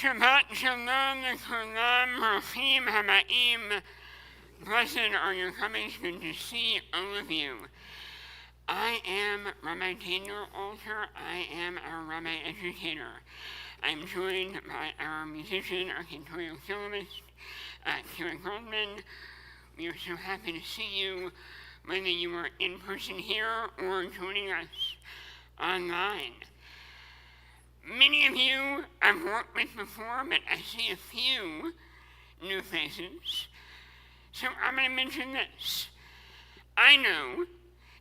Shabbat shalom l'kulam, Rochim habayim. Blessed are your comings, good to see all of you. I am Rabbi Daniel Alter. I am our Rabbi Educator. I'm joined by our musician, our cantorial soloist, Kira Goldman. We are so happy to see you, whether you are in person here or joining us online. Many of you I've worked with before, but I see a few new faces. So I'm going to mention this. I know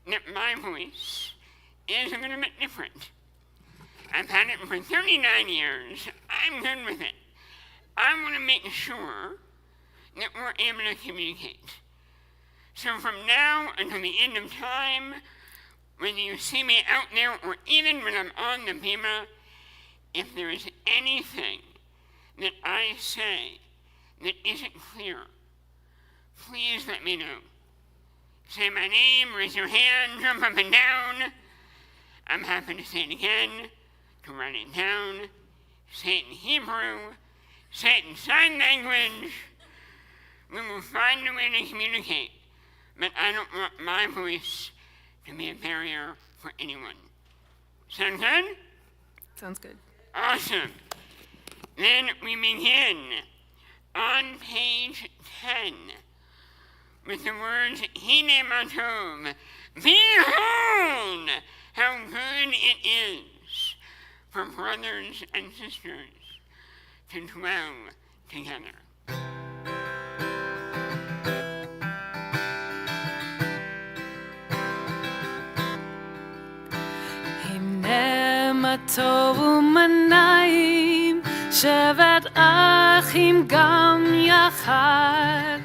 that my voice is a little bit different. I've had it for 39 years. I'm good with it. I want to make sure that we're able to communicate. So from now until the end of time, whether you see me out there or even when I'm on the bima, if there is anything that I say that isn't clear, please let me know. Say my name, raise your hand, jump up and down. I'm happy to say it again, to write it down, say it in Hebrew, say it in sign language. We will find a way to communicate, but I don't want my voice to be a barrier for anyone. Sound good? Sounds good. Awesome. Then we begin on page 10 with the words, Hine Matov, behold how good it is for brothers and sisters to dwell together. טוב ומנעים, שבת אחים גם יחד.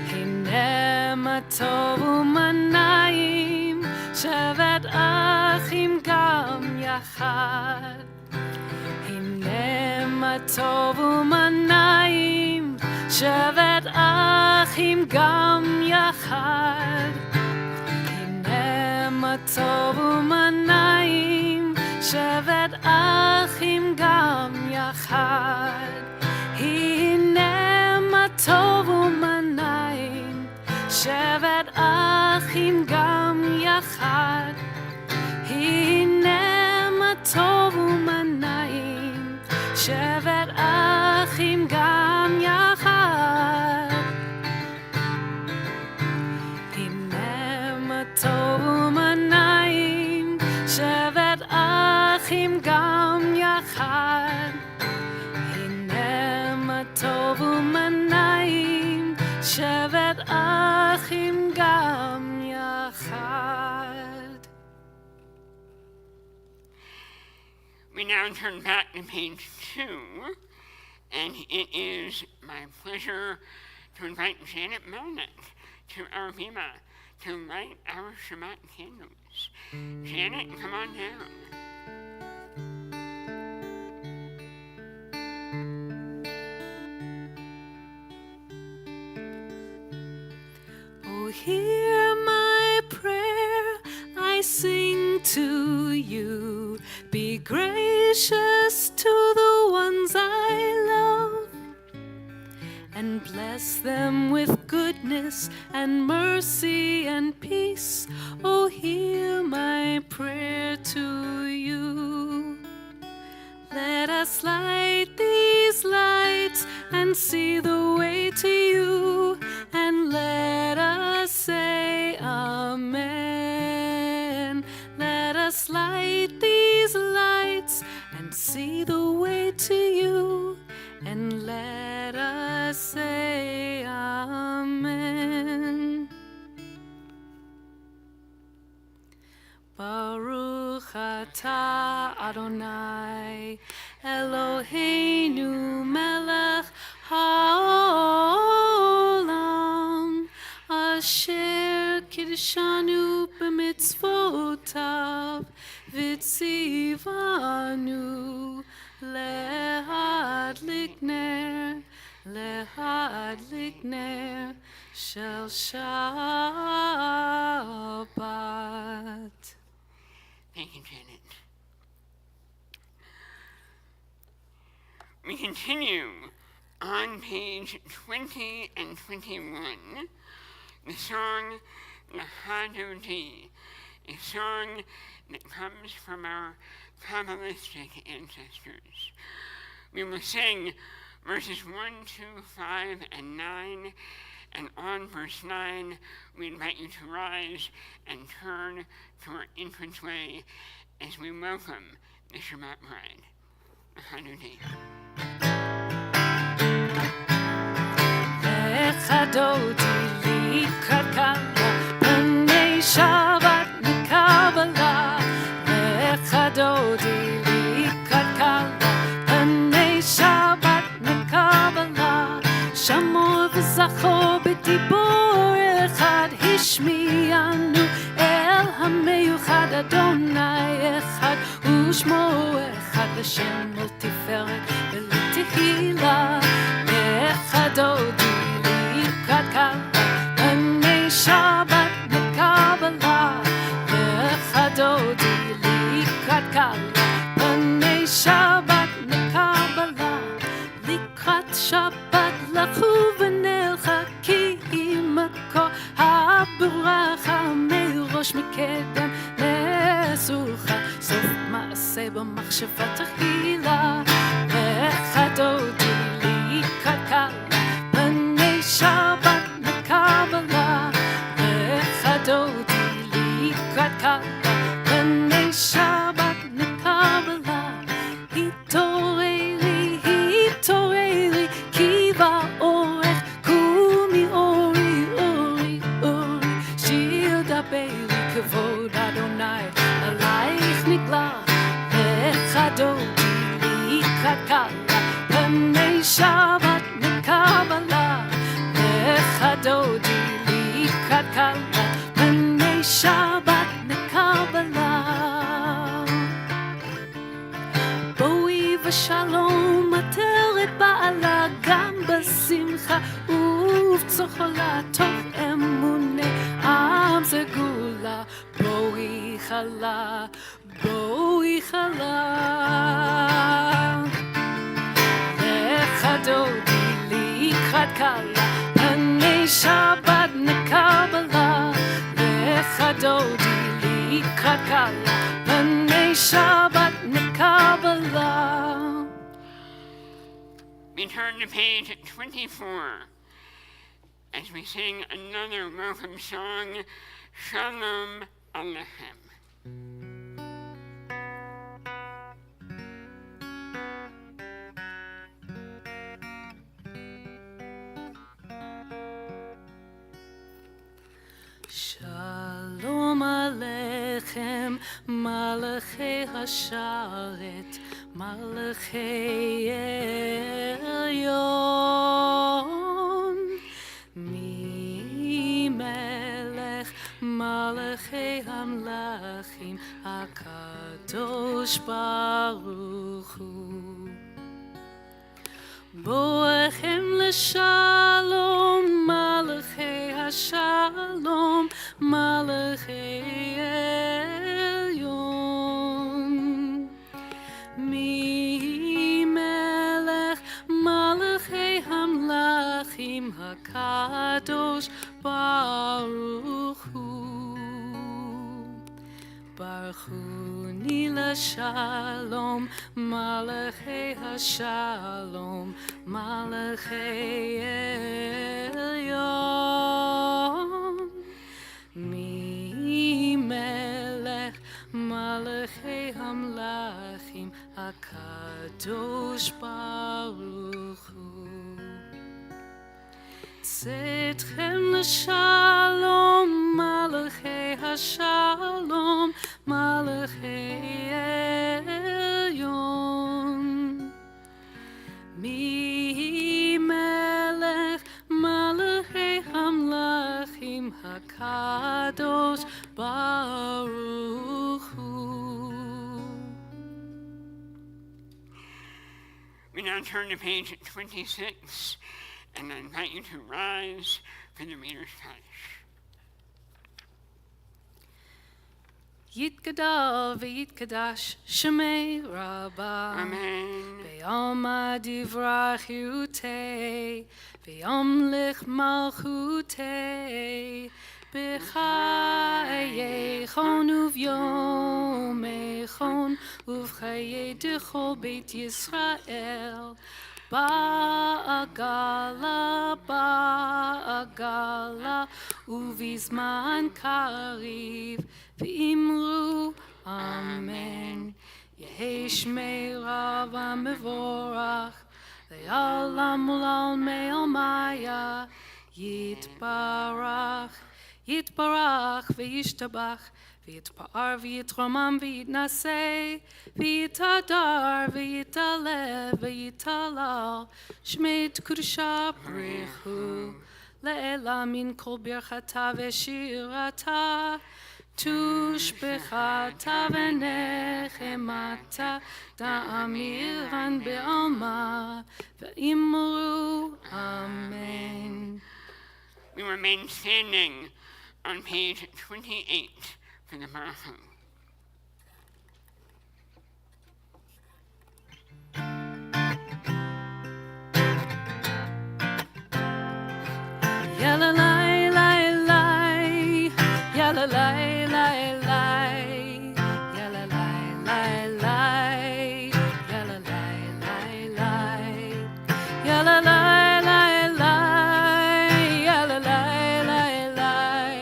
הנה מה טוב ומנעים, שבת אחים גם יחד. הנה מה טוב ומנעים, שבת אחים גם יחד. הנה מה טוב ומנעים, שבת אחים גם יחד. הנה מה טוב ומנעים, שבת אחים גם יחד. הנה מה טוב ומנעים, שבת אחים גם יחד. הנה מה טוב ומנעים, שבת אחים גם יחד. הנה מה טוב ומנעים, שבת אחים גם יחד. We now turn back to page 2, and it is my pleasure to invite Janet Melnick to our bima to light our Shabbat candles. Janet, come on down. Oh, hear my prayer, I sing to you. Be gracious to the ones I love, and bless them with goodness and mercy and peace. Oh, hear my prayer to you. Let us light these lights and see the way to you, and let us say Amen. Let us light these lights and see the way to you, and let us say Amen. Baruch atah Adonai Eloheinu melech haolam, asher kiddushanu b'mitzvotav v'tzivanu lehadlik ner shel Shabbat. Thank you, Janet. We continue on page 20 and 21, the song Lahadodi, a song that comes from our Kabbalistic ancestors. We will sing verses 1, 2, 5, and 9, and on verse 9, we invite you to rise and turn to our entranceway as we welcome the Shabbat bride. Lahadodi. Lahadodi likakala b'nei Shabbat nekabala. Lahadodi likakala b'nei Shabbat nekabala. Shamo v'zacho b'dibur echad hishmiyanu el hameyuchad Adonai echad ושמו אחד לשם לתפארת ולתהילה. לחדודי לקקלה בני שבת נקבלה. לחדודי לקקלה בני שבת נקבלה. לקראת שבת לכו ונלכה כי עמקו הברכה מראש מקדם לסוכה. סוף מעשה במחשבה תחילה. לחדודי לקקלה בני שבת נקבלה. לחדודי לקקלה בני שבת נקבלה. התעוררי התעוררי כי באורך קומי אורי אורי אורי. שיר דברי כבוד אדוני עלייך נגלה. לחדודי לקקלה בני שבת נקבלה. לחדודי לקקלה בני שבת נקבלה. בואי ושלום עטרת בעלה גם בשמחה ובצחולה תוך אמוני עם סגולה. בואי חלה בואי חלה. לחדודי לקראת כלה בני שבת נקבלה. לחדודי לקראת כלה בני שבת נקבלה. We turn to page 24 as we sing another welcome song, Shalom Aleichem. Shalom Aleichem, Malachei Hasharet, Malachei Elyon. Mi Melech, Malachei Hamlachim, HaKadosh Baruch Hu. Boechem לשלום, מלכי השלום, מלכי עליון. מי מלך מלכי המלכים, הקדוש ברוך הוא. ברכוני לשלום, מלכי השלום, מלכי עליון. מי מלך מלכי המלכים, הקדוש ברוך הוא. צאתכם לשלום, מלכי השלום, מלכי עליון. מי מלך מלכי המלכים, הקדוש ברוך הוא. We now turn to page 26, and I invite you to rise for the Reader's Kaddish. יתגדל ויתקדש שמי רבה. Amen. ביום דברה חירותי, וימלך מלכותי, בחיי חון וביומי חון, ובחיי דכל בית ישראל. בעגלה, בעגלה, ובזמן קריב, ואמרו אמן. יהי שמי רב המבורך, לעולם ולעולמי עלמיה, יתברך, יתברך וישתבח, ויתפאר ויתרומם ויתנשא, ויתהדר ויתעלה ויתהלל, שמי קדושה בריחו, לעילה מן כל ברכתה ושירתה, תושבחתה ונחמתה, תאמירן בעלמה, ואמרו אמן. We remain standing on page 28 for the Baruch. Yalla lai lai lai, yalla lai lai lai, yalla lai lai lai, yalla lai lai lai, yalla lai lai lai, yalla lai lai lai,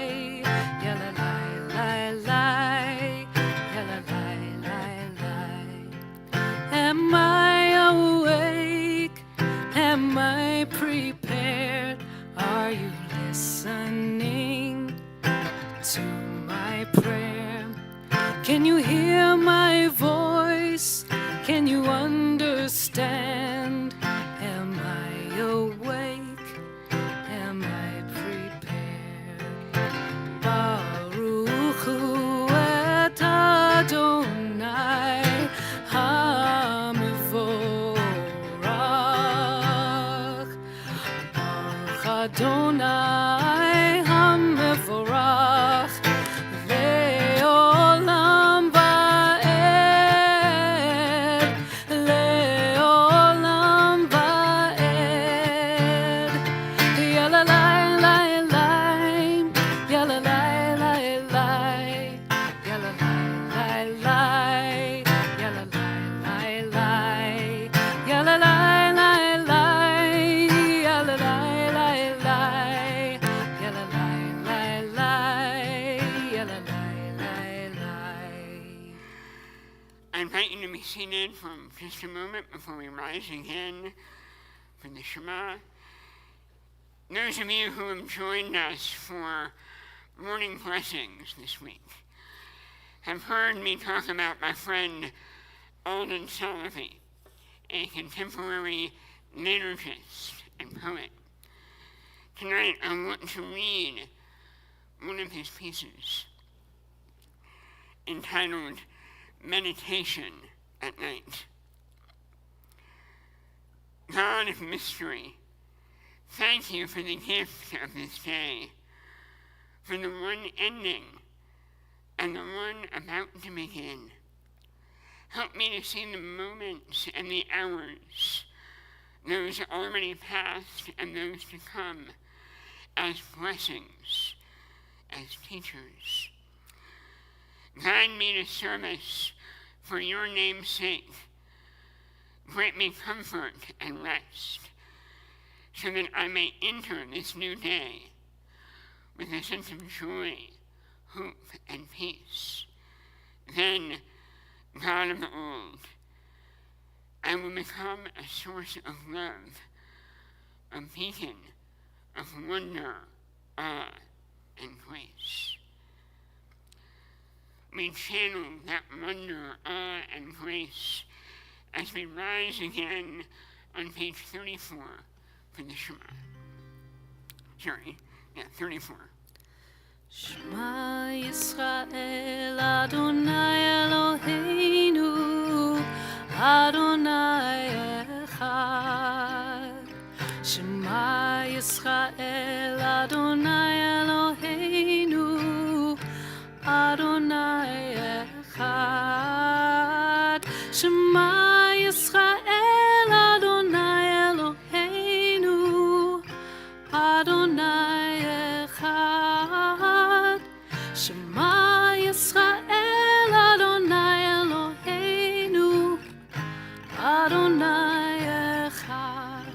yalla lai lai lai, yalla lai lai lai. Am I awake? Am I prepared? Are you listening to my prayer? Can you hear my voice? Can you understand? Am I awake? Am I prepared? Baruch hu et Adonai HaMevorach. Baruch Adonai HaMevorach le'olam va'ed, le'olam va'ed. Yalla lai lai lai, yalla lai lai lai, yalla lai lai lai, yalla lai lai lai, yalla lai lai lai, yalla lai lai lai, yalla lai lai lai, yalla lai lai lai. I invite you to be seated for just a moment before we rise again for the Shema. Those of you who have joined us for morning blessings this week have heard me talk about my friend Alden Salafi, a contemporary liturgist and poet. Tonight I want to read one of his pieces entitled Meditation at Night. God of mystery, thank you for the gift of this day, for the one ending and the one about to begin. Help me to see the moments and the hours, those already past and those to come, as blessings, as teachers. Guide me to service for your name's sake. Grant me comfort and rest, so that I may enter this new day with a sense of joy, hope, and peace. Then, God of the old, I will become a source of love, a beacon of wonder, awe, and grace. We channel that wonder, awe, and grace as we rise again on page 34 for the Shema. 34. Shema Yisrael Adonai Eloheinu Adonai Echad. Shema Yisrael Adonai Eloheinu Adonai Shema Yisrael Adonai Eloheinu Adonai Echad. Shema Yisrael Adonai Eloheinu Adonai Echad.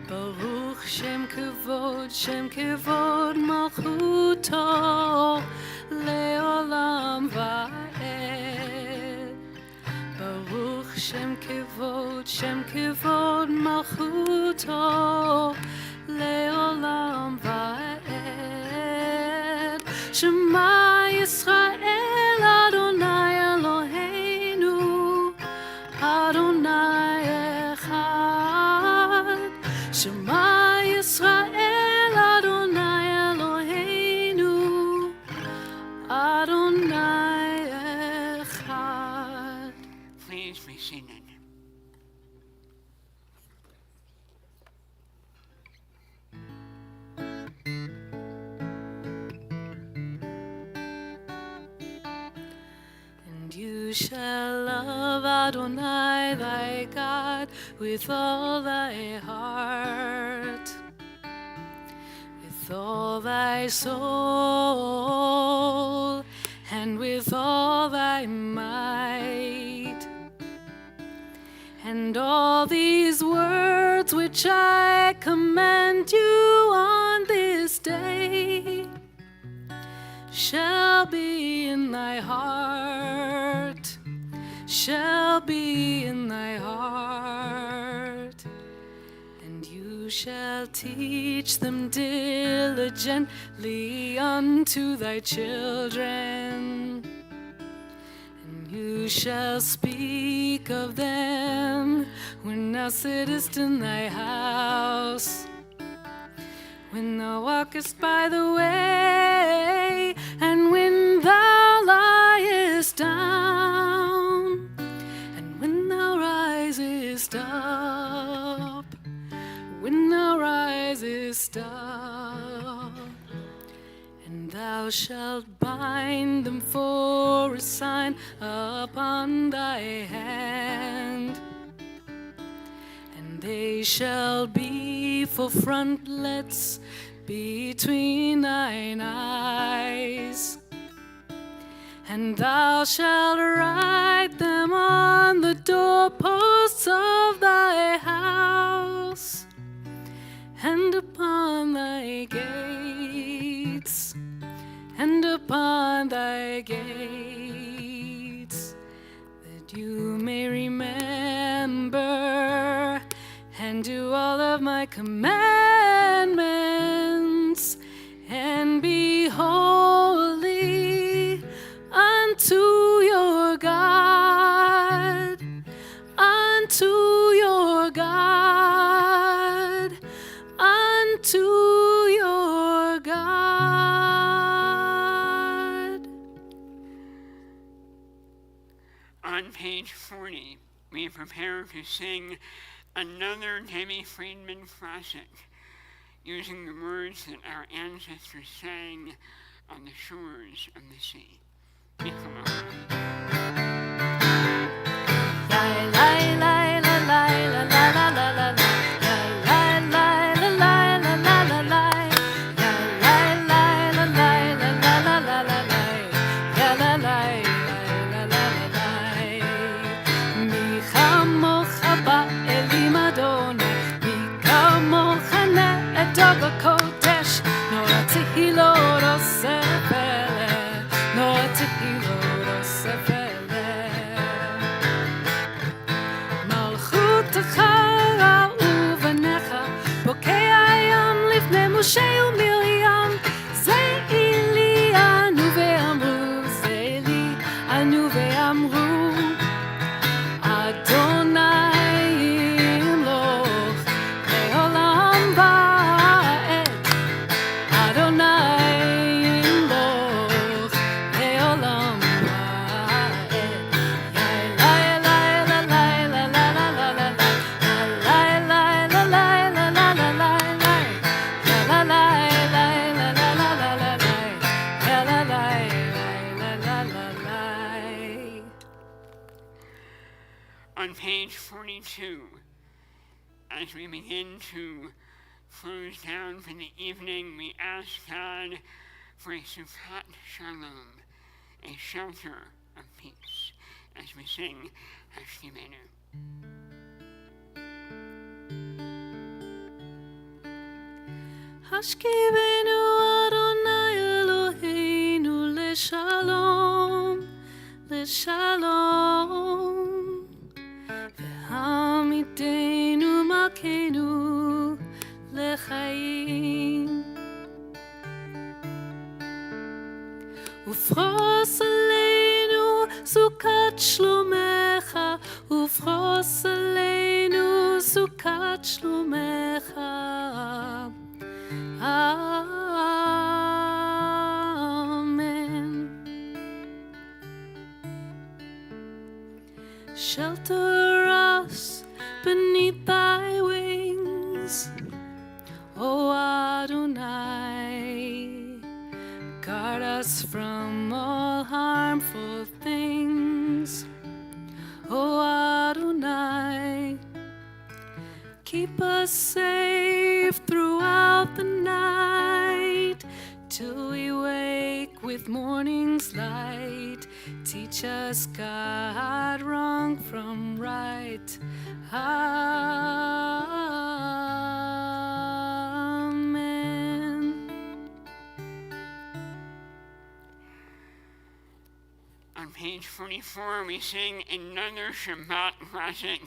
Baruch Shem Kevod Malchuto Leolam Va'ed. Baruch Shem Kevod Malchuto Leolam Va'ed. Shema Yisrael Adonai Eloheinu Adonai Echad. Shema Yisrael Adonai Eloheinu Adonai Echad. Please be seated. And you shall love Adonai thy God with all thy heart, with all thy soul, and with all thy might. And all these words which I command you on this day shall be in thy heart, shall be in thy heart. And you shall teach them diligently unto thy children, and you shall speak of them when thou sittest in thy house, when thou walkest by the way, and when thou liest down, and when thou risest up, when thou risest up. And thou shalt bind them for a sign upon thy hand, and they shall be for frontlets between thine eyes. And thou shalt write them on the doorposts of thy house, and upon thy gates, and upon thy gates, that you may remember and do all of my commandments, and be holy unto your God, unto your God, unto your God. On page 40, we prepare to sing another Debbie Friedman classic, using the words that our ancestors sang on the shores of the sea. Come on. Hilo On page 42, as we begin to close down for the evening, we ask God for a Shabbat Shalom, a shelter of peace, as we sing Hashkivenu. Hashkivenu Adonai Eloheinu leshalom, leshalom. Ve'amitenu malkeinu lechaim. Ufros aleinu sukat shlomecha, ufros aleinu sukat shlomecha. Amen. Shelter us beneath thy wings, O Adonai. Guard us from all harmful things, O Adonai. Keep us safe throughout the night, till we wake with morning's light. Teach us, God, wrong from right. Amen. On page 44, we sing another Shabbat classic,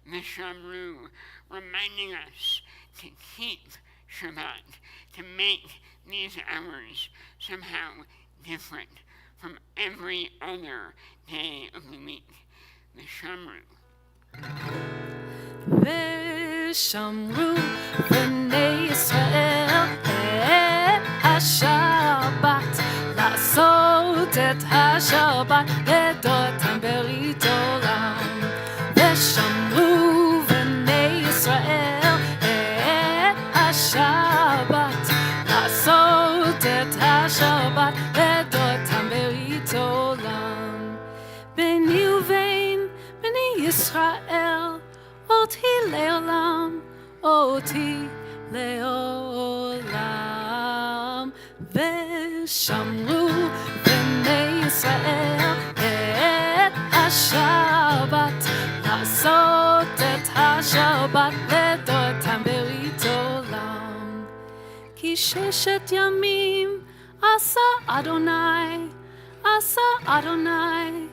the Shamru, reminding us to keep Shabbat, to make these hours somehow different from every other day of the week. The Shamru. ושמרו בני ישראל את השבת, לעשות את השבת לדותם ברית עולם. ושמרו בני ישראל את השבת, לעשות את השבת לדותם ברית עולם. ביני ובין בני ישראל אותי לעולם, אותי לעולם. ושמרו בני ישראל את השבת, לעשות את השבת לדותם ברית עולם. כי 6 ימים עשה אדוני, עשה אדוני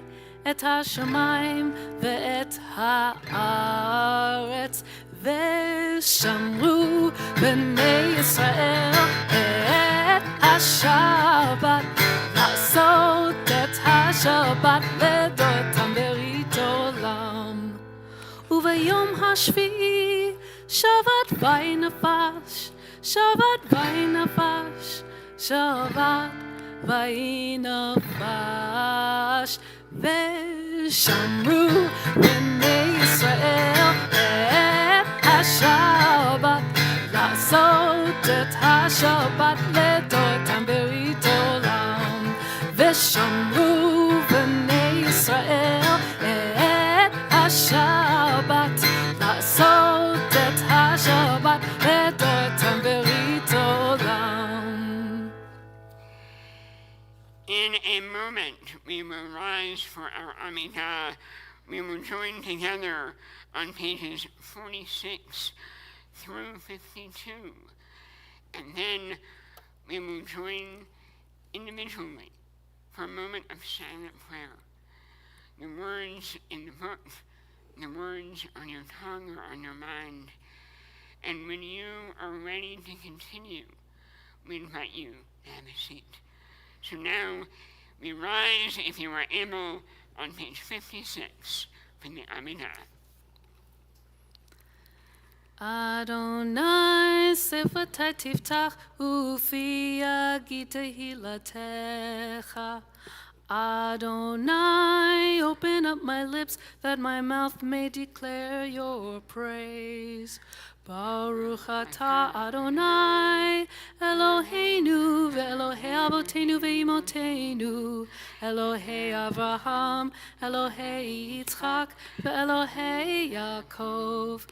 את השמיים ואת הארץ. ושמרו בני ישראל את השבת, לעשות את השבת לדותם ברית עולם. וביום השביעי שבת וינפש, שבת וינפש, שבת וינפש. ושמרו בני ישראל את השבת, לעשות את השבת לדותם ברית עולם. ושמרו בני ישראל את השבת, לעשות את השבת לדותם ברית עולם. In a moment, we will rise for our Amidah. We will join together on pages 46 through 52. And then we will join individually for a moment of silent prayer. The words in the book, the words on your tongue or on your mind. And when you are ready to continue, we invite you to have a seat. So now we rise, if you are able, on page 56 for the Amidah. אדוני שפתי תפתח ופי יגיד תהילתך. Adonai, open up my lips that my mouth may declare your praise. Baruch atah Adonai, Eloheinu ve'Elohei Avotenu ve'imotenu, Elohei Avraham, Elohei Yitzchak ve'Elohei Yaakov.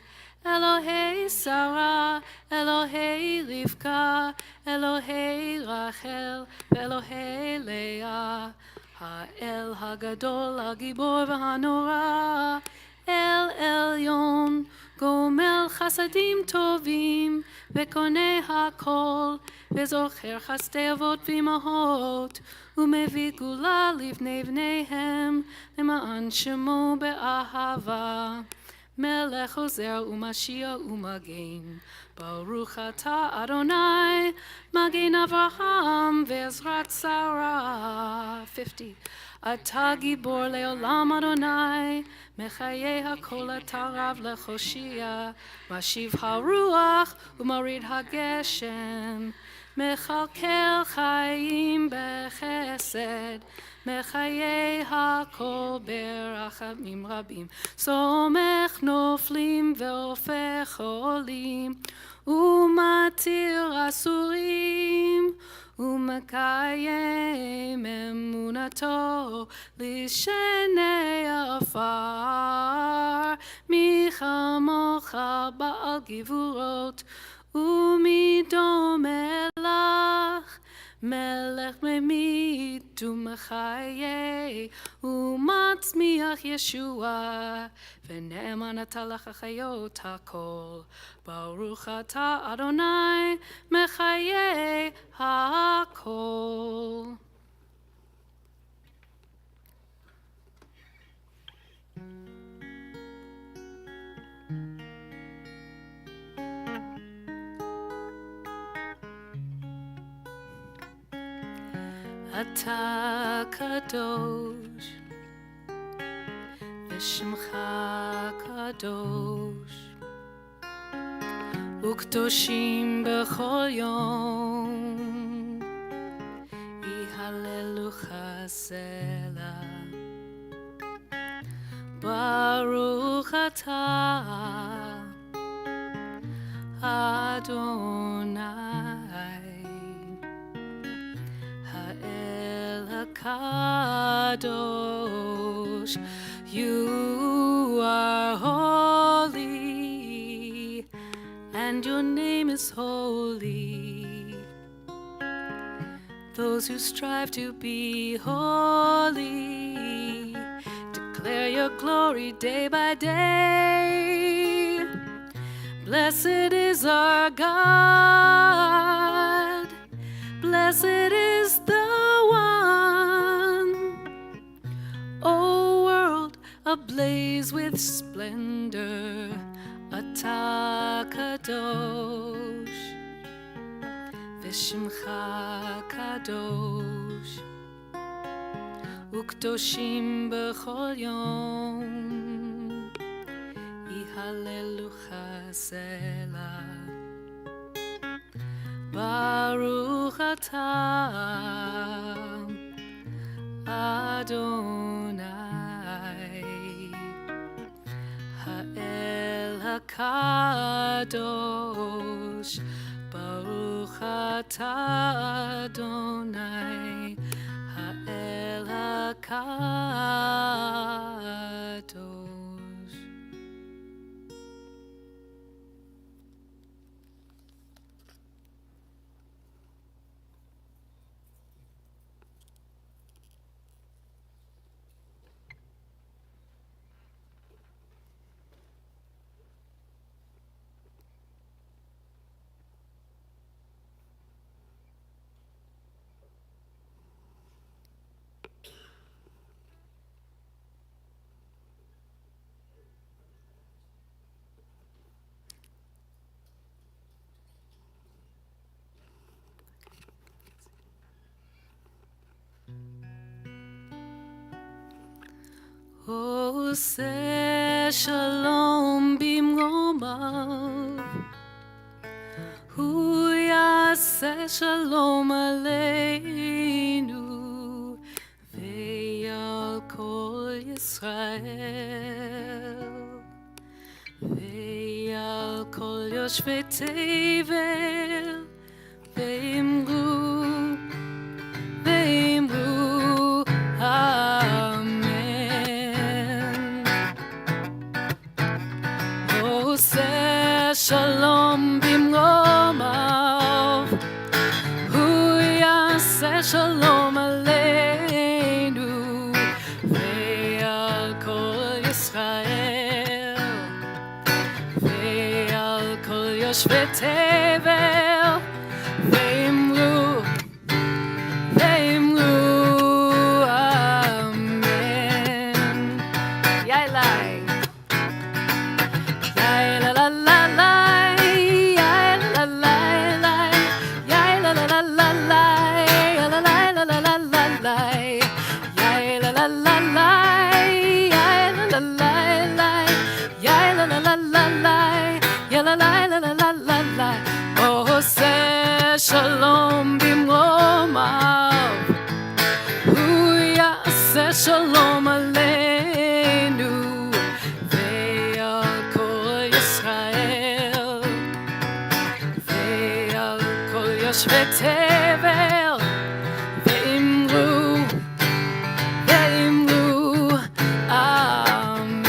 Elohei Sarah, Elohei Rivka, Elohei Rachel, Elohei Leah, Ha'el Hagadol, Hagibor v'Hanora, El Elyon, Gomel Chasadim Tovim, Vekone HaKol, Vezocher Chasdei Avot v'Imahot, Umevi Gula Livnei Vneihem, Lema'an Shemo be'ahava. Melech Ozer u'Mashiach u'Magen, Baruch atah Adonai, Magen Avraham ve'Ezrat Sarah. 50. Atah Gibor le'olam Adonai, Mechayeh hakol atah Rav lechoshia, Mashiv haruach u'marid hageshem, Mechalkel chayim bechesed, Mechayeh hakol berachamim rabim, Somech noflim ve'ofech olim, Umatir asurim, Umakayem emunato lishenei afar, Michamocha ba'al givurot, Umidom elach, Melech memit u'mechaye, u'matzmiach Yeshua, v'ne'eman atah l'chachayot hakol. Baruch atah Adonai, mechaye hakol. Atah kadosh, v'shemcha kadosh, u'kdoshim b'chol yom, yihalelucha selah. Baruch atah Adonai, Kadosh, you are holy, and your name is holy. Those who strive to be holy declare your glory day by day. Blessed is our God, blessed is the one, O world ablaze with splendor, atah kadosh, v'shemcha kadosh, u'kdoshim b'chol yom, yihalelucha selah. Baruch atah Adonai, Ha'el HaKadosh. Baruch atah Adonai, Ha'el HaKadosh. Oseh shalom bimromav, hu yaseh shalom aleinu, ישראל. ועל כל יושבי תבל, ואמרו, אמן. עושה שלום במרומיו, הוא יעשה שלום עלינו, ועל כל ישראל, ועל כל יושבי תבל, ואמרו, אמן. יאללה. עושה שלום במרומיו, הוא יעשה שלום עלינו, ועל כל ישראל, ועל כל יושבי תבל, ואמרו, אמן.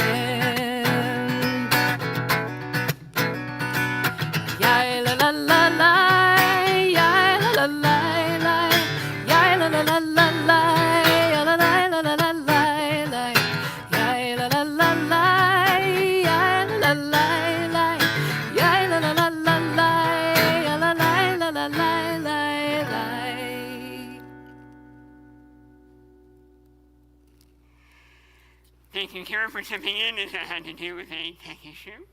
Thank you, Kara, for stepping in as I had to deal with a tech issue.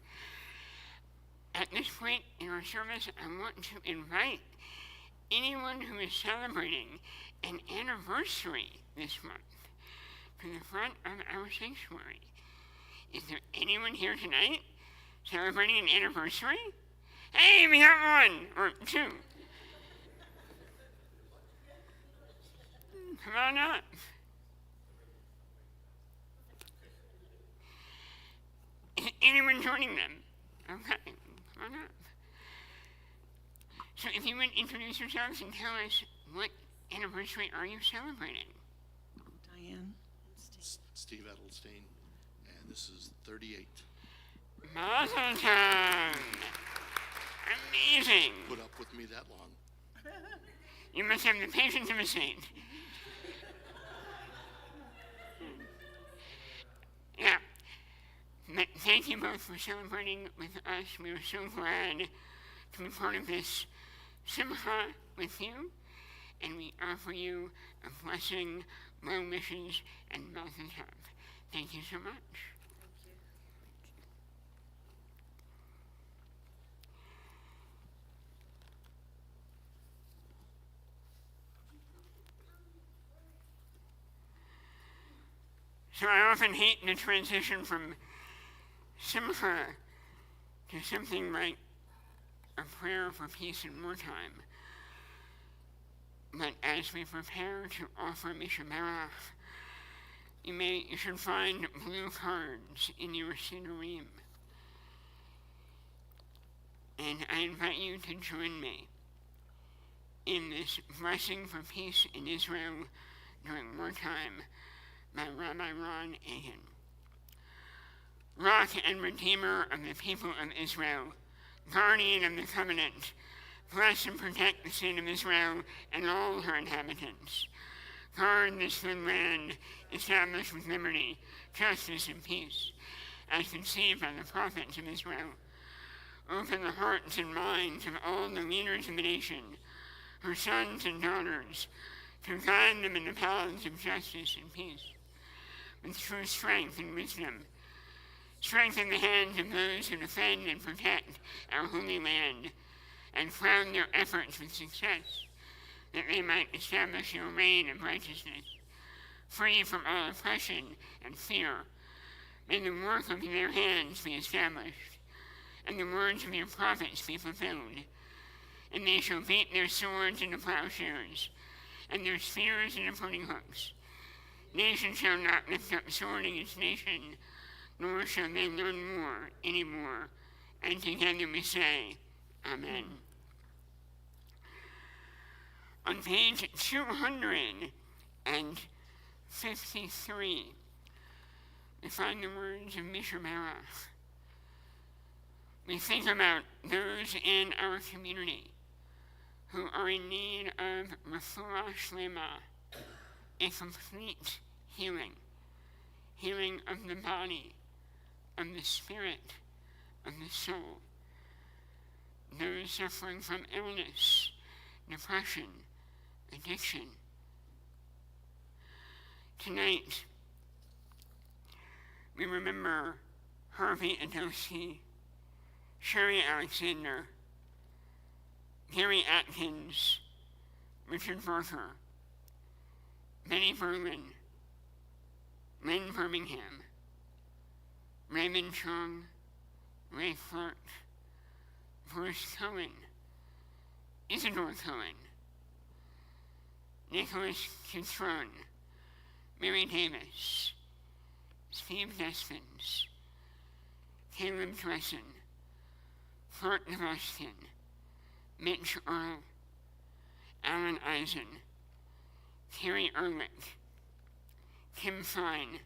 At this point in our service, I want to invite anyone who is celebrating an anniversary this month to the front of our sanctuary. Is there anyone here tonight celebrating an anniversary? Hey, we got one or two. Come on up. Is anyone joining them? Okay, come on up. So if you would introduce yourselves and tell us what anniversary are you celebrating? Diane? Steve Edelstein, and this is 38. Mazel tov! Amazing! Put up with me that long. You must have the patience of a saint. Yeah. But thank you both for celebrating with us. We are so glad to be part of this simcha with you, and we offer you a blessing, well wishes, and mazel tov. Thank you so much. So I often hate the transition from simcha to something like a prayer for peace and wartime. But as we prepare to offer Mishaberach, you should find blue cards in your sidurim. And I invite you to join me in this blessing for peace in Israel during wartime by Rabbi Ron Egan. Rock and Redeemer of the people of Israel, guardian of the covenant, bless and protect the state of Israel and all her inhabitants. Guard this good land, established with liberty, justice, and peace, as conceived by the prophets of Israel. Open the hearts and minds of all the leaders of the nation, her sons and daughters, to guide them in the paths of justice and peace. With true strength and wisdom, strengthen the hands of those who defend and protect our holy land, and crown their efforts with success, that they might establish your reign of righteousness, free from all oppression and fear. May the work of their hands be established, and the words of your prophets be fulfilled. And they shall beat their swords into plowshares, and their spears into pruning hooks. Nation shall not lift up sword against nation, nor shall they learn war any more. And together we say, Amen. On page 253, we find the words of Misha Barach. We think about those in our community who are in need of refuah shlema, a complete healing of the body, of the spirit, of the soul. Those suffering from illness, depression, addiction. Tonight, we remember Harvey Adolsky, Sherry Alexander, Gary Atkins, Richard Barker, Benny Berlin, Lynn Birmingham, Raymond Chung, Ray Clark, Bruce Cohen, Isidore Cohen, Nicholas Cuthron, Mary Davis, Steve Despins, Caleb Dressen, Clark Neveskin, Mitch Earl, Alan Eisen, Terry Ehrlich, Kim Fine,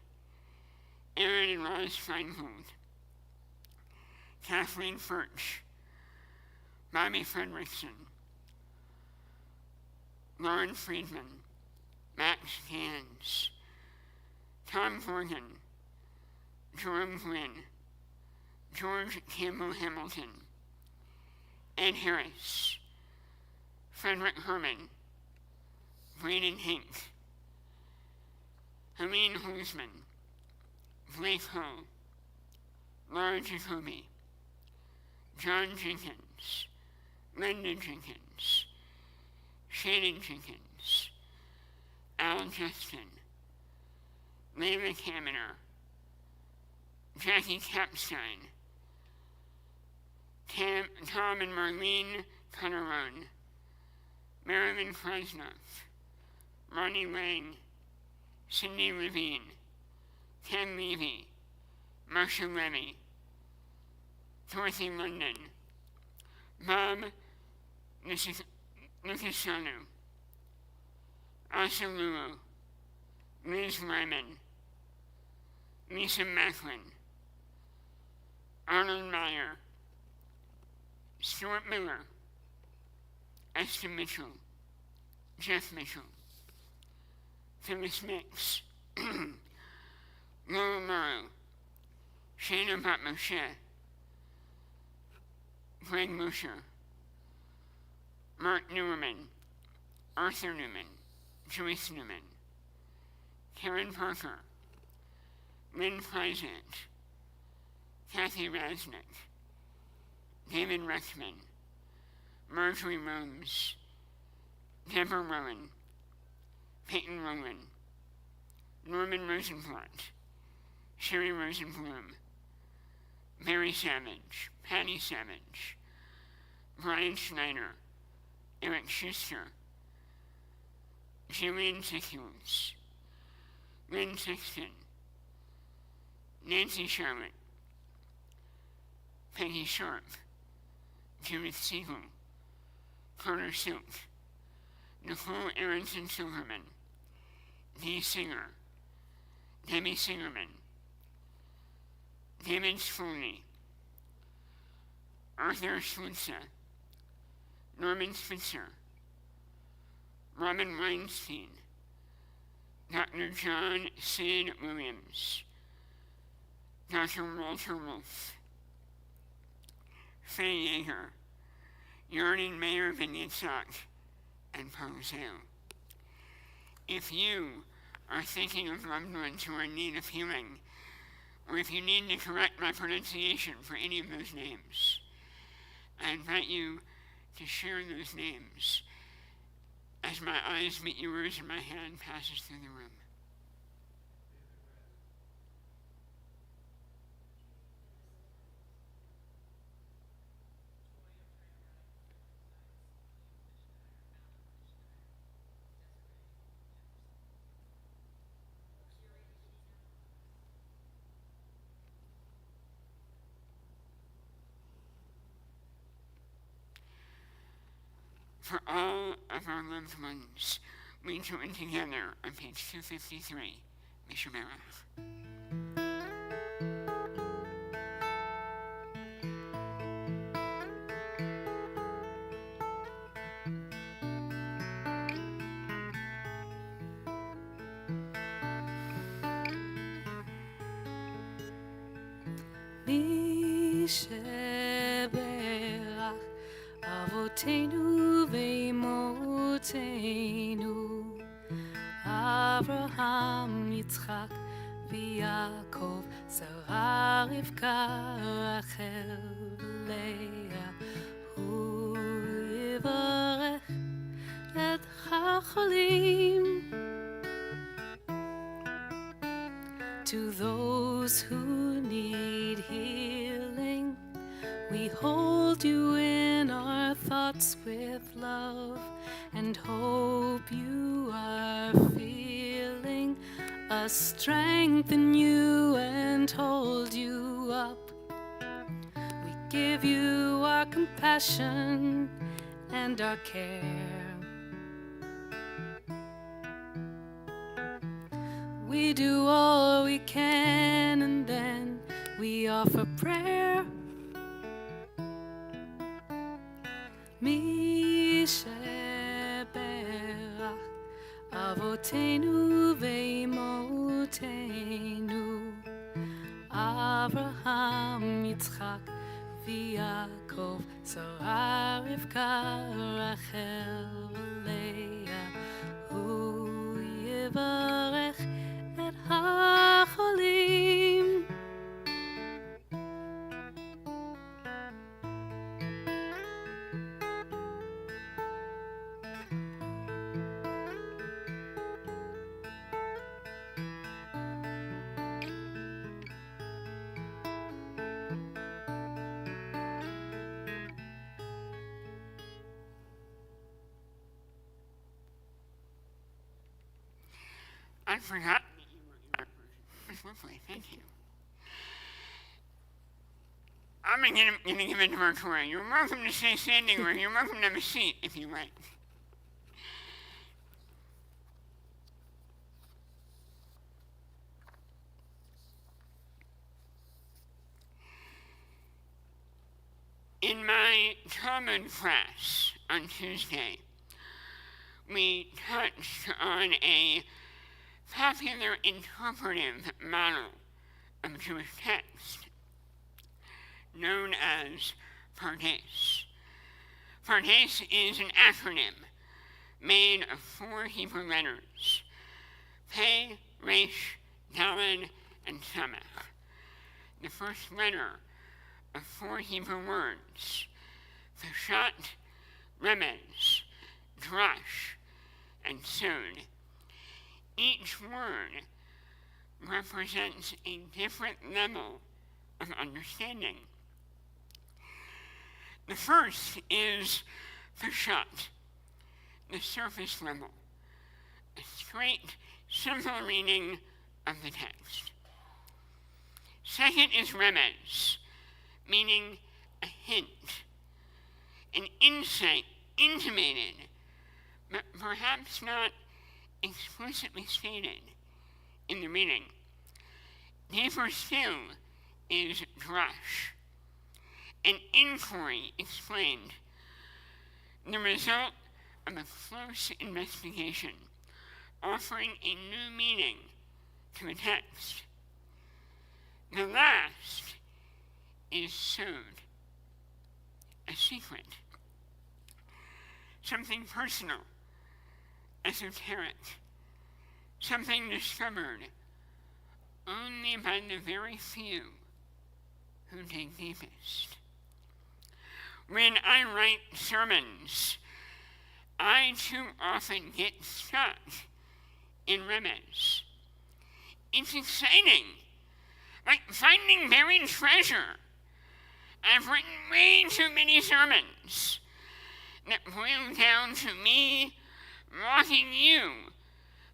Aaron and Roz Feingold, Kathleen Furch, Bobby Fredrickson, Lauren Friedman, Max Gans, Tom Morgan, Jerome Glynn, George Campbell Hamilton, Ed Harris, Frederick Herman, Braden Hink, Helene Holzman, Blake Hull, Laura Jacoby, John Jenkins, Linda Jenkins, Shannon Jenkins, Al Justin, Layla Kaminer, Jackie Capstein, Tom and Marlene Cotterone, Marilyn Krasnoff, Ronnie Lang, Cindy Levine, Ken Levy, Marcia Levy, Dorothy London, Bob Lucasano, Asa Luo, Liz Lyman, Lisa Macklin, Arnold Meyer, Stuart Miller, Esther Mitchell, Jeff Mitchell, Phyllis Mix, Laura Morrow, Shana Batmoshe, Greg Musher, Mark Newman, Arthur Newman, Joyce Newman, Karen Parker, Lynn Pleasant, Kathy Rasnick, David Reckman, Marjorie Rose, Deborah Rowan, Peyton Rowan, Norman Rosenblatt, Sherry Rosenblum, Mary Savage, Patty Savage, Brian Schneider, Eric Schuster, Jillian Sickles, Lynn Sexton, Nancy Charlotte, Peggy Sharp, Judith Siegel, Carter Silk, Nicole Aronson Silverman, Dee Singer, Debbie Singerman, David Sfoley, Arthur Schwitzer, Norman Spitzer, Robin Weinstein, Dr. John Sid Williams, Dr. Walter Wolf, Faye Yeager, Jordan Mayer Vignetzak, and Posel. If you are thinking of loved ones who are in need of healing, or if you need to correct my pronunciation for any of those names, I invite you to share those names as my eyes meet yours and my hand passes through the room. for all of our loved ones. We join together on page 253, Mr. Merrill. מי שברך אבותינו ואמותינו, אברהם, יצחק ויעקב, שרה, רבקה, רחל ולאה, הוא יברך את החולים. To those who need healing, we hold you in our thoughts with love and hope you are feeling us strengthen you and hold you up. We give you our compassion and our care. We do all we can and then we offer prayer. מי שברך אבותינו ואמותינו, אברהם, יצחק ויעקב, שרה, רבקה, רחל ולאה, הוא יברך את החולים. I forgot. That's lovely, thank you. I'm going to give it to Victoria. You're welcome to stay standing or you're welcome to have a seat if you like. In my Talmud class on Tuesday, we touched on a popular interpretive model of Jewish text known as Pardes. Pardes is an acronym made of 4 Hebrew letters: Pei, Resh, Daled, and Samach. The first letter of 4 Hebrew words: Peshat, Remez, Drash, and Sod. Each word represents a different level of understanding. The first is Peshat, the surface level, a straight, simple reading of the text. Second is Remez, meaning a hint, an insight intimated, but perhaps not explicitly stated in the reading. Deeper still is Drash, an inquiry explained, the result of a close investigation, offering a new meaning to a text. The last is Sod, a secret, something personal, esoteric, something discovered only by the very few who dig deepest. When I write sermons, I too often get stuck in Remez. It's exciting, like finding buried treasure. I've written way too many sermons that boil down to me walking you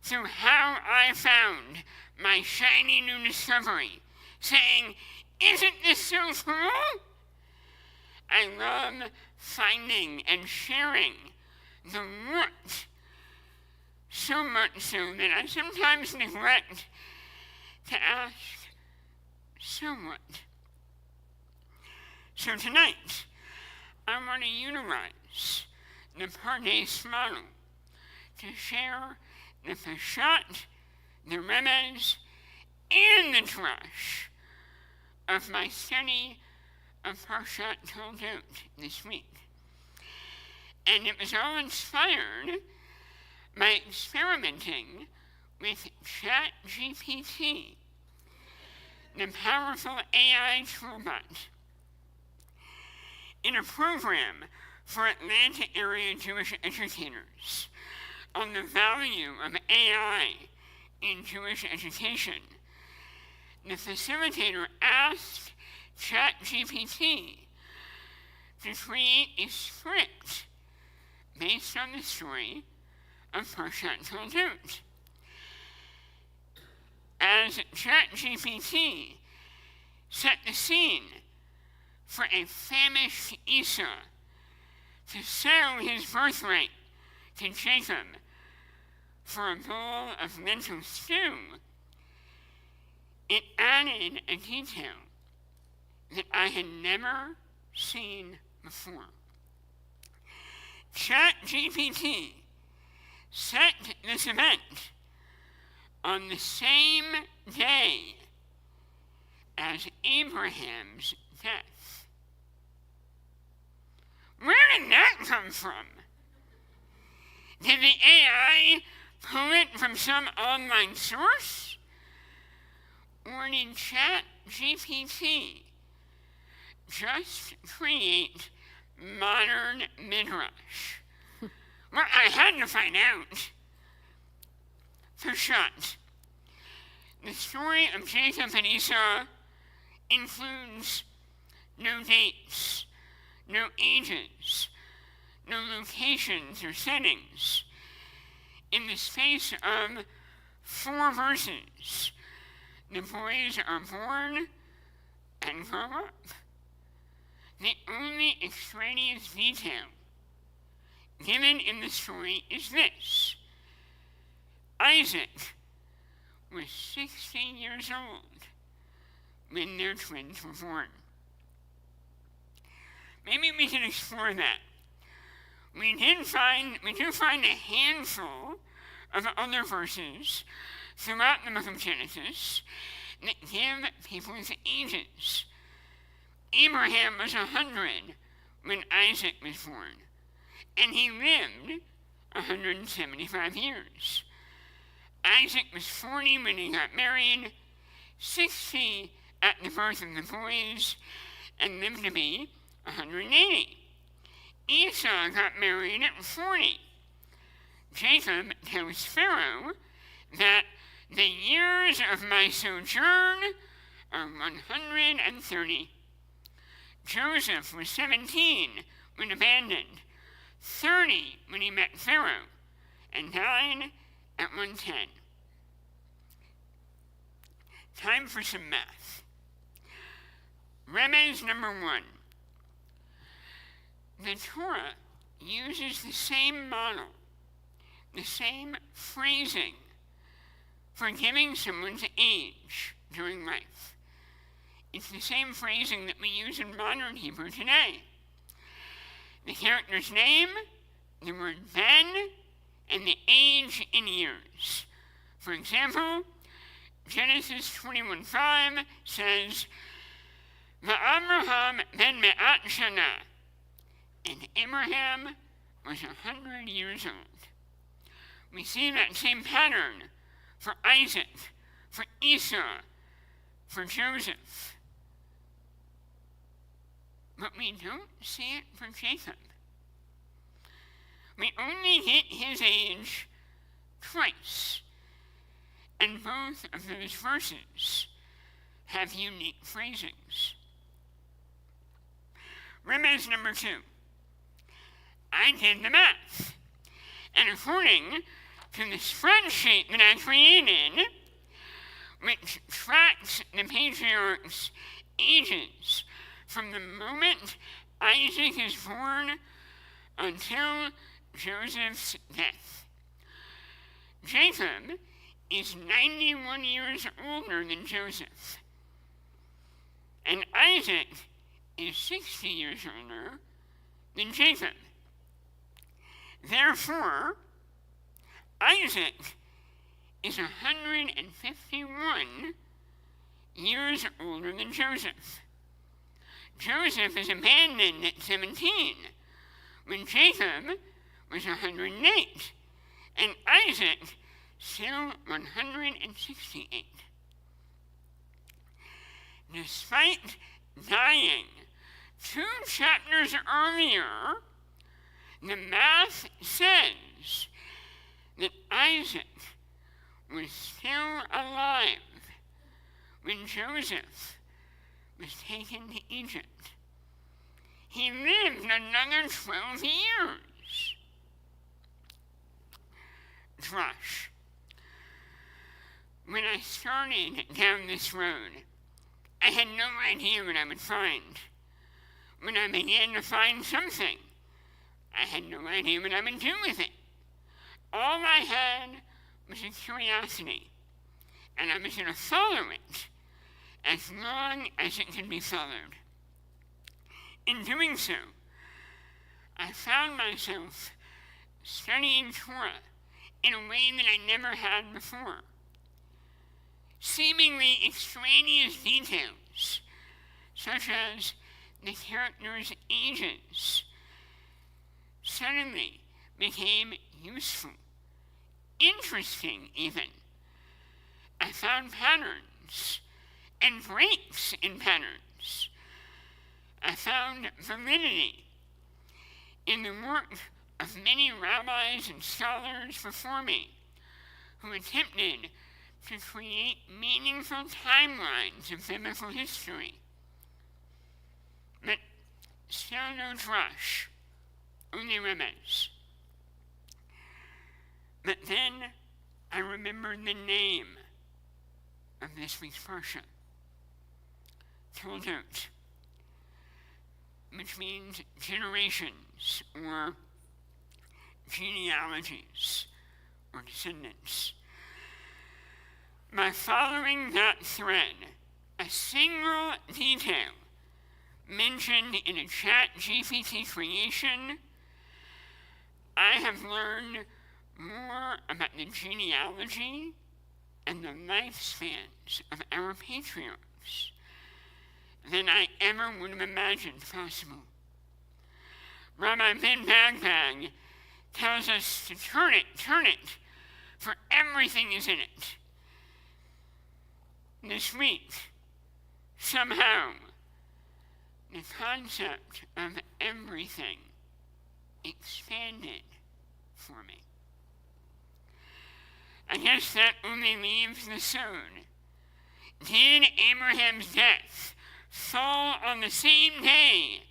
through how I found my shiny new discovery, saying, "Isn't this so cool?" I love finding and sharing the what, so much so that I sometimes neglect to ask, so what? So tonight, I want to utilize the Pardes model to share the Peshat, the Remez, and the Drash of my study of Parshat Toldot this week. And it was all inspired by experimenting with ChatGPT, the powerful AI toolbot, in a program for Atlanta area Jewish educators on the value of AI in Jewish education. The facilitator asked ChatGPT to create a script based on the story of Parshat Toldot. As ChatGPT set the scene for a famished Esau to sell his birthright to Jacob for a bowl of lentil stew, it added a detail that I had never seen before. ChatGPT set this event on the same day as Abraham's death. Where did that come from? Did the AI pull it from some online source? Or did ChatGPT just create modern midrash? Well, I had to find out. Peshat. The story of Jacob and Esau includes no dates, no ages, no locations or settings. In the space of 4 verses, the boys are born and grow up. The only extraneous detail given in the story is this: Isaac was 60 years old when their twins were born. Maybe we can explore that. We do find a handful of other verses throughout the book of Genesis that give people's ages. Abraham was 100 when Isaac was born, and he lived 175 years. Isaac was 40 when he got married, 60 at the birth of the boys, and lived to be 180. Esau got married at 40. Jacob tells Pharaoh that the years of my sojourn are 130. Joseph was 17 when abandoned, 30 when he met Pharaoh, and died at 110. Time for some math. Remez number 1. The Torah uses the same model, the same phrasing for giving someone's age during life. It's the same phrasing that we use in modern Hebrew today. The character's name, the word ben, and the age in years. For example, Genesis 21:5 says, Va'Abraham ben me'at shana, and Abraham was 100 years old. We see that same pattern for Isaac, for Esau, for Joseph. But we don't see it for Jacob. We only get his age twice, and both of those verses have unique phrasings. Remez number 2. I did the math, and according to the spreadsheet that I created, which tracks the patriarchs' ages from the moment Isaac is born until Joseph's death. Jacob is 91 years older than Joseph, and Isaac is 60 years older than Jacob. Therefore, Isaac is 151 years older than Joseph. Joseph is abandoned at 17, when Jacob was 108, and Isaac still 168. Despite dying 2 chapters earlier, the math says that Isaac was still alive when Joseph was taken to Egypt. He lived another 12 years. Drush. When I started down this road, I had no idea what I would find. When I began to find something, I had no idea what I would do with it. All I had was a curiosity, and I was going to follow it as long as it could be followed. In doing so, I found myself studying Torah in a way that I never had before. Seemingly extraneous details, such as the characters' ages, suddenly became useful, interesting even. I found patterns and breaks in patterns. I found validity in the work of many rabbis and scholars before me who attempted to create meaningful timelines of biblical history. But still no drush, only remez. But then I remembered the name of this week's parsha, Toldot, which means generations or genealogies or descendants. By following that thread, a single detail mentioned in a ChatGPT creation, I have learned more about the genealogy and the lifespans of our patriarchs than I ever would have imagined possible. Rabbi Ben Bagbag tells us to turn it, for everything is in it. This week, somehow, the concept of everything expanded for me. I guess that only leaves the sown. Did Abraham's death fall on the same day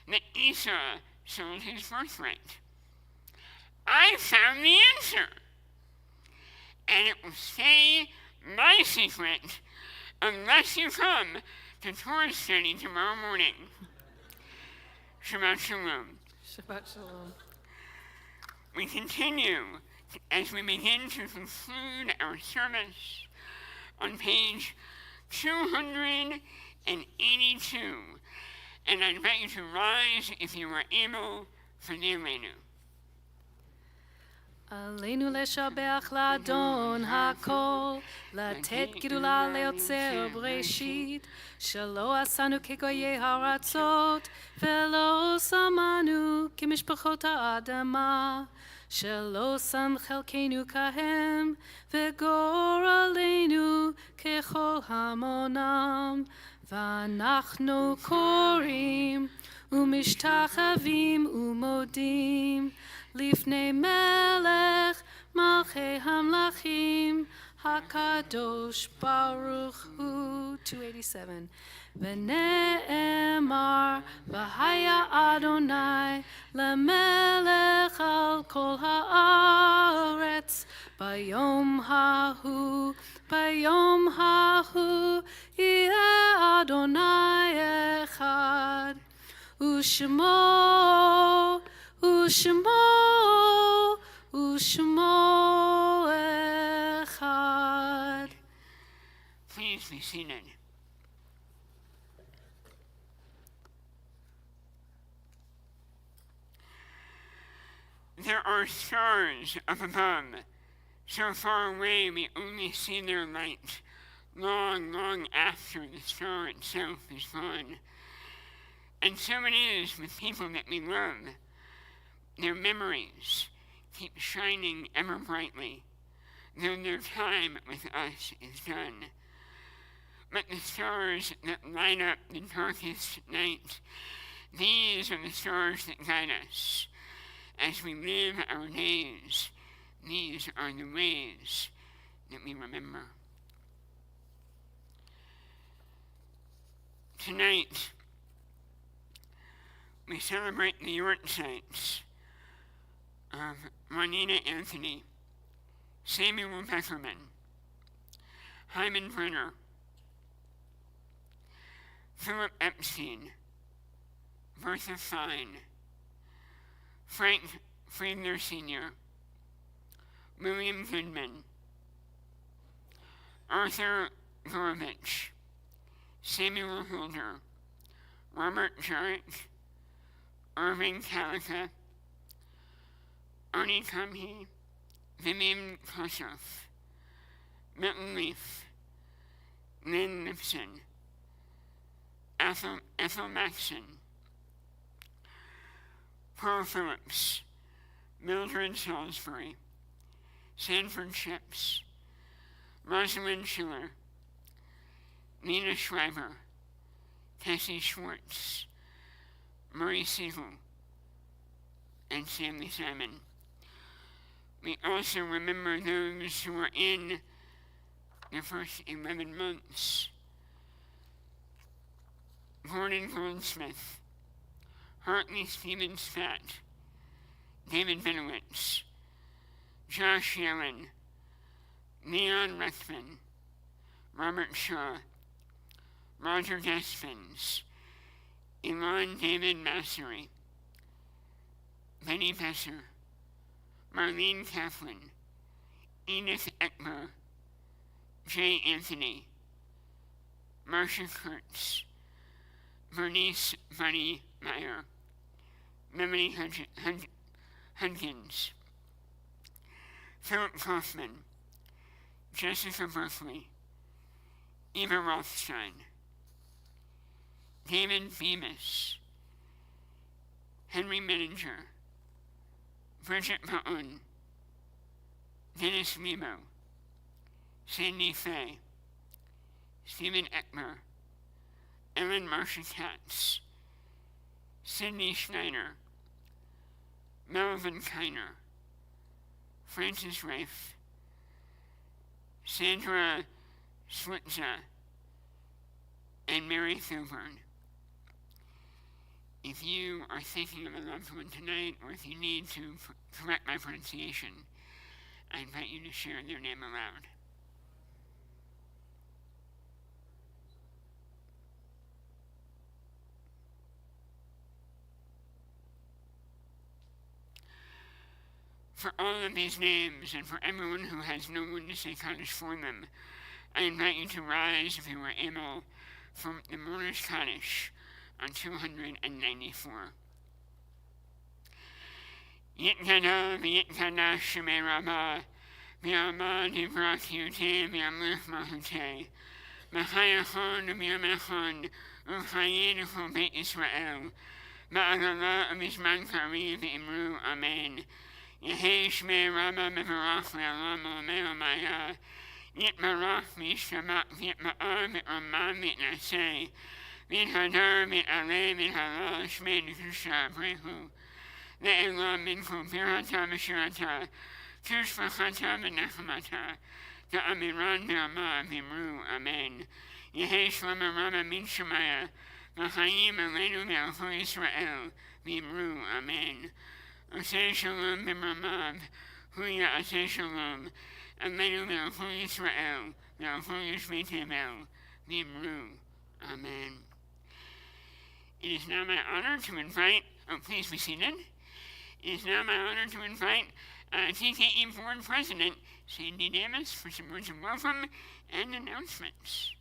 that Esau sold his birthright? I found the answer, and it will stay my secret unless you come to Torah study tomorrow morning. Shabbat Shalom. Shabbat Shalom. We continue as we begin to conclude our service on page 282. And I invite you to rise if you are able for the Aleinu. עלינו לשבח לאדון הכל, לתת גדולה ליוצר בראשית, שלא עשנו כגויי הארצות, ולא שמנו כמשפחות האדמה, שלא שם חלקנו כהם, וגורלנו ככל המונם, ואנחנו קוראים ומשתחווים ומודים, לפני מלך מלכי המלכים הקדוש ברוך הוא. 287. ונאמר והיה אדוני למלך על כל הארץ ביום ההוא יהיה אדוני אחד ושמו ושמו אחד. Please be seated. There are stars up above, so far away we only see their light, long, long after the star itself is gone. And so it is with people that we love. Their memories keep shining ever brightly, though their time with us is done. But the stars that light up the darkest night, these are the stars that guide us. As we live our days, these are the ways that we remember. Tonight, we celebrate the Yortsites of Juanita Anthony, Samuel Beckerman, Hyman Brenner, Philip Epstein, Bertha Fine, Frank Friedler Sr., William Goodman, Arthur Gorovich, Samuel Holder, Robert Jarrett, Irving Calica, Arnie Kamhi, Vivian Kossoff, Milton Leaf, Lynn Lipson, Ethel Maxson, Paul Phillips, Mildred Salisbury, Sanford Ships, Rosalind Schiller, Nina Schreiber, Cassie Schwartz, Murray Siegel, and Stanley Simon. We also remember those who were in the first 11 months. Gordon Goldsmith, Hartley Stevens Fatt, David Benowitz, Josh Yellen, Leon Ruthven, Robert Shaw, Roger Despens, Elon David Massery, Benny Besser, Marlene Kaplan, Edith Ekber, Jay Anthony, Marcia Kurtz, Bernice Bunny Meyer, Melanie Hudgens, Philip Kaufman, Jessica Berkeley, Eva Rothstein, David Bemis, Henry Menninger, Bridget Patton, Dennis Lebo, Sandy Fay, Stephen Eckmer, Ellen Marcia Katz, Sidney Schneider, Melvin Kiner, Francis Rafe, Sandra Switza, and Mary Thilburn. If you are thinking of a loved one tonight, or if you need to correct my pronunciation, I invite you to share their name aloud. For all of these names, and for everyone who has no one to say Kaddish for them, I invite you to rise, if you are able, from the Mourner's Kaddish on 294. Yitkada v'yitkada shemei rabbah, v'yamad yivrak yuteh v'yamlich mahuteh, v'chayachon v'yamechon, v'chayed v'chol beit Yisrael, v'agalah v'zman kari v'imru amen. Yehei shmei rabbah mevarach v'alam olamei omaya, yitmarach v'yishtabach v'yitma'ar v'ramah v'yitnaseh, v'yithadar v'yit'aleh v'yithalal shmei d'kedusha brehu, ve'elam minkum birata v'shirata, tushvachata v'nechamata, ta'amiran v'amah v'imru amen. Yehei shlama rabbah min shemaya, v'chayim aleinu v'alcho Yisrael v'imru amen. Aseh shalom b'mamav, huya aseh shalom, aleinu v'alcho Yisrael v'alcho Yishvei Tevel v'imru amen. It is now my honor to invite, please be seated. It is now my honor to invite TKE Board President Sandy Davis for some words of welcome and announcements.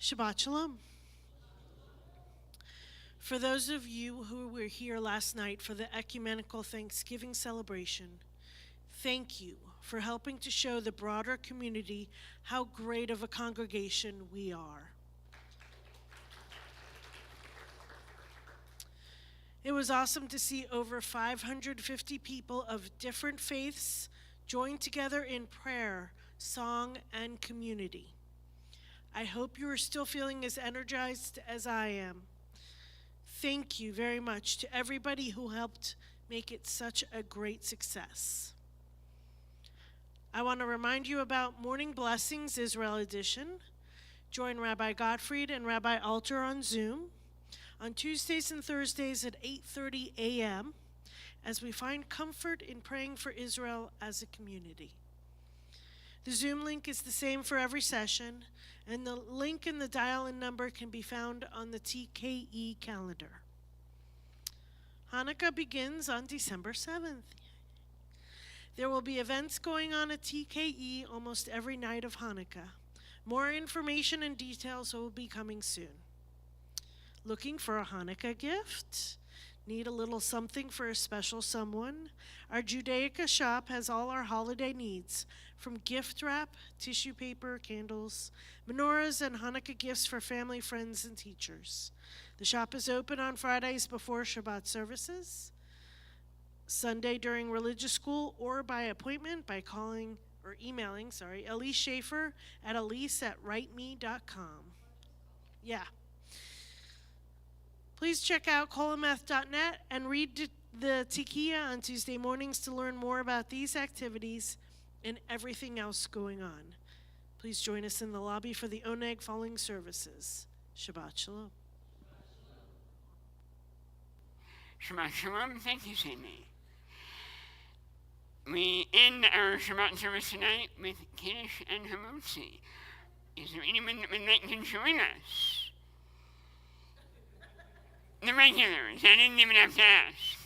Shabbat Shalom. For those of you who were here last night for the Ecumenical Thanksgiving celebration, thank you for helping to show the broader community how great of a congregation we are. It was awesome to see over 550 people of different faiths join together in prayer, song, and community. I hope you are still feeling as energized as I am. Thank you very much to everybody who helped make it such a great success. I want to remind you about Morning Blessings Israel Edition. Join Rabbi Gottfried and Rabbi Alter on Zoom on Tuesdays and Thursdays at 8:30 a.m. as we find comfort in praying for Israel as a community. The Zoom link is the same for every session, and the link and the dial-in number can be found on the TKE calendar. Hanukkah begins on December 7th. There will be events going on at TKE almost every night of Hanukkah. More information and details will be coming soon. Looking for a Hanukkah gift? Need a little something for a special someone? Our Judaica shop has all our holiday needs, from gift wrap, tissue paper, candles, menorahs, and Hanukkah gifts for family, friends, and teachers. The shop is open on Fridays before Shabbat services, Sunday during religious school, or by appointment by calling or emailing, Elise Schaefer at elise@writeme.com. Yeah. Please check out kolemeth.net and read the Tikiya on Tuesday mornings to learn more about these activities and everything else going on. Please join us in the lobby for the Oneg following services. Shabbat Shalom. Shabbat Shalom. Thank you, Sandy. We end our Shabbat service tonight with Kiddush and Hamotzi. Is there anyone that would like to join us? The regulars. I didn't even have to ask.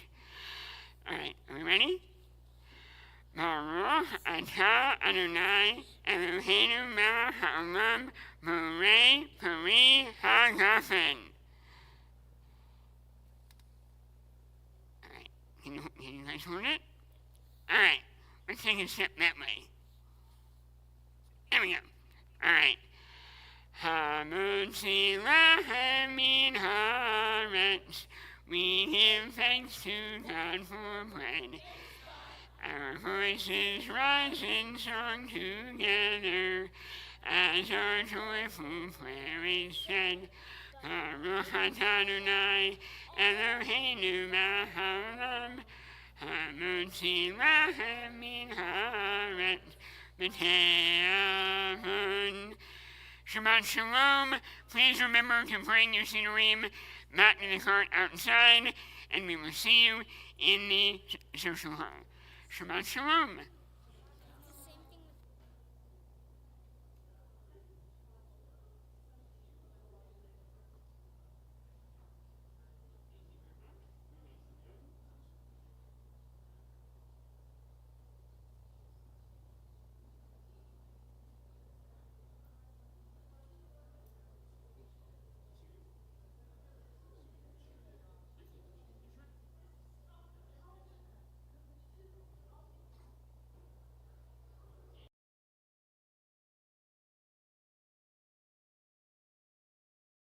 All right, are we ready? Baruch atah Adonai Eloheinu melech haolam borei peri hagafen. All right, can you guys hold it? All right, let's take a step that way. There we go. All right. Hamotzi lahem min haaretz. We give thanks to God for bread. Our voices rise in song together as our joyful prayer is said. Baruch atah Adonai Eloheinu melech haolam hamotzi lahem min haaretz b'tei avon. Shabbat Shalom. Please remember to bring your Sidurim back to the cart outside, and we will see you in the social hall. Shabbat Shalom.